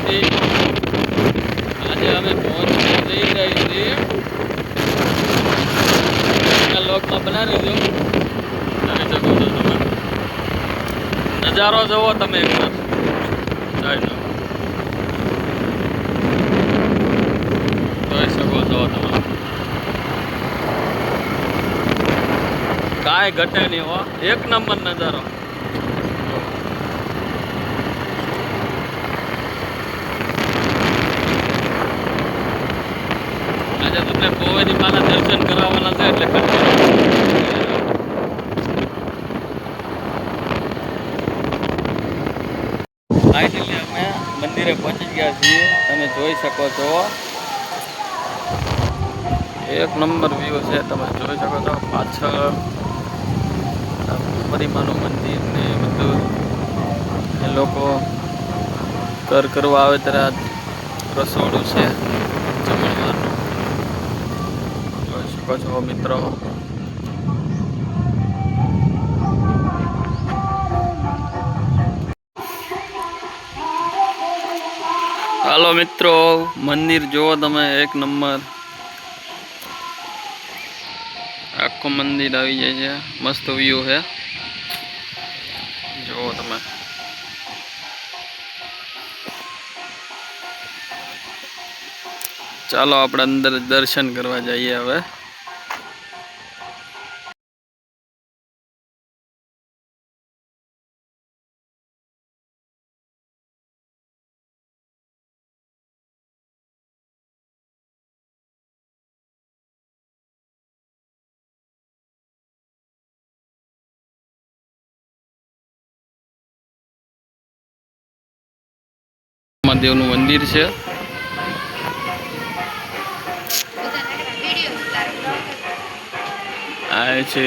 હતી. આજે અમે પહોંચી જઈ રહી છીએ. લોકમાં બનાવી દો આવી શકો છો તમે. નજારો જોવો તમે એકવાર. જોઈ શકો છો તમે. કાંઈ ઘટે નહીં હો, એક નંબર નજારો. આજે તમને ગોવેદી માના દર્શન કરાવવાના છે એટલે ફાઇનલી અમે મંદિરે પહોંચી ગયા છીએ. તમે જોઈ શકો છો એક નંબર વ્યૂ છે. તમે જોઈ શકો છો પાછળ પરિમાનું મંદિર ને બધું. એ લોકો કરવા આવે ત્યારે રસોડું છે જમણવાનું. જોઈ શકો છો મિત્રો. હાલો મિત્રો, મંદિર જુઓ તમે એક નંબર. આખું મંદિર આવી જાય છે. મસ્ત વ્યૂ છે. જુઓ તમે. ચાલો આપણે અંદર દર્શન કરવા જઈએ હવે. મહાદેવનું મંદિર છે. આ છે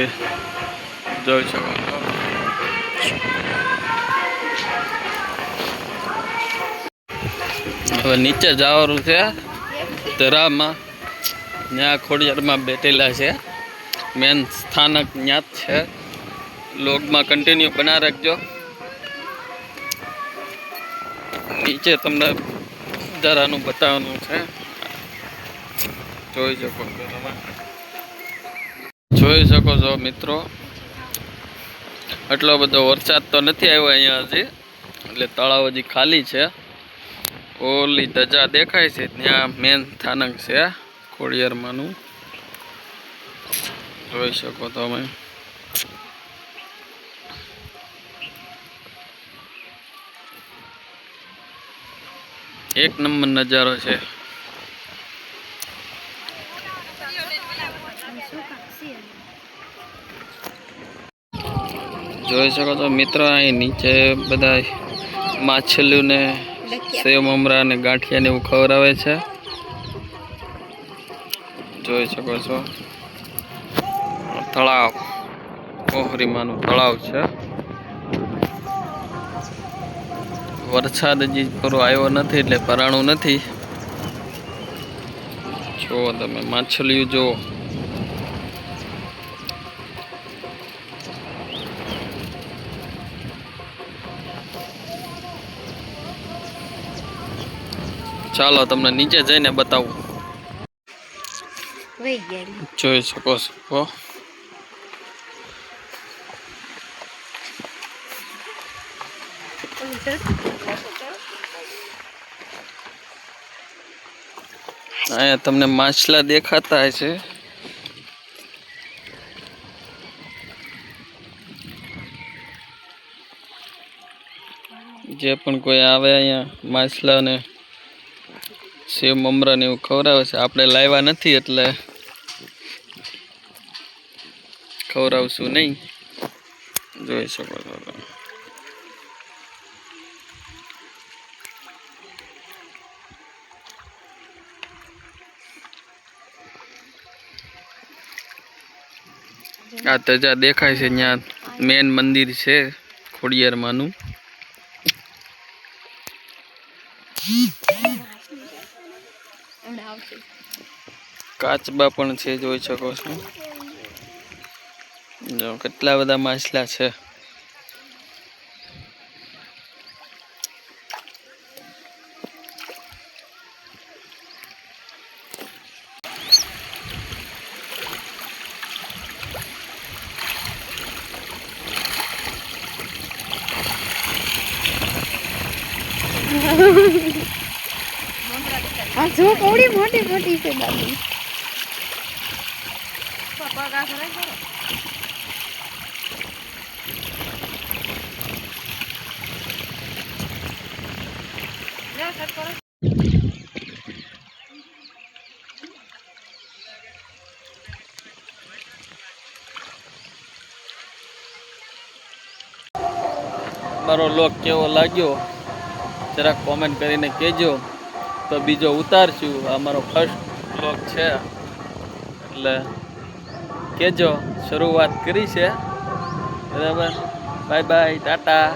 જોઈ શકો છો. હવે નીચે જવાનું છે ધરામાં. ત્યાં ખોડિયારમાં બેઠેલા છે. મેન સ્થાનક ત્યાં જ છે. લોગમાં કન્ટિન્યુ બના રાખજો. નીચે તમને ધરાનું બતાવવાનું છે. જોઈ શકો છો તમે. જોઈ શકો છો મિત્રો. એટલો બધો વરસાદ તો નથી આવ્યો અહીંયા હજી, એટલે તળાવ હજી ખાલી છે. ઓલી ધજા દેખાય છે ત્યાં મેન સ્થાનક છે ખોડિયારમાંનું. જોઈ શકો તમે. એક નંબર નજારો છે. જોઈ શકો છો મિત્રો. અહીં નીચે બધા માછલીઓને સેવ મમરા અને ગાંઠિયાને એવું ખવડાવે છે. જોઈ શકો છો તળાવ, કોહરીમાનું તળાવ છે. વરસાદ હજી પૂરો આવ્યો નથી એટલે ભરાણું નથી. જુઓ તમે માછલીઓ જુઓ. ચાલો તમને નીચે જઈને બતાવું. જોઈ શકો છો. અહીંયા તમને માછલા દેખાતા હશે. જે પણ કોઈ આવે અહીંયા માછલાને સેવ મમરા ને એવું ખવડાવે છે. આપણે લાવ્યા નથી એટલે ખવડાવશું નહીં. જોઈ શકો છો. આ ધજા દેખાય છે ત્યાં મેન મંદિર છે ખોડિયારમાંનું. કાચબા પણ છે. જોઈ શકો છો. જો કેટલા બધા માછલા છે. આ જો કોડી મોટી મોટી છે દાદી. મારો લોક કેવો લાગ્યો જરાક કોમેન્ટ કરીને કહેજો. તો બીજો ઉતારશું. આ મારો ફર્સ્ટ લોક છે એટલે કહેજો. શરૂઆત કરી છે બરાબર. Bye bye, Tata.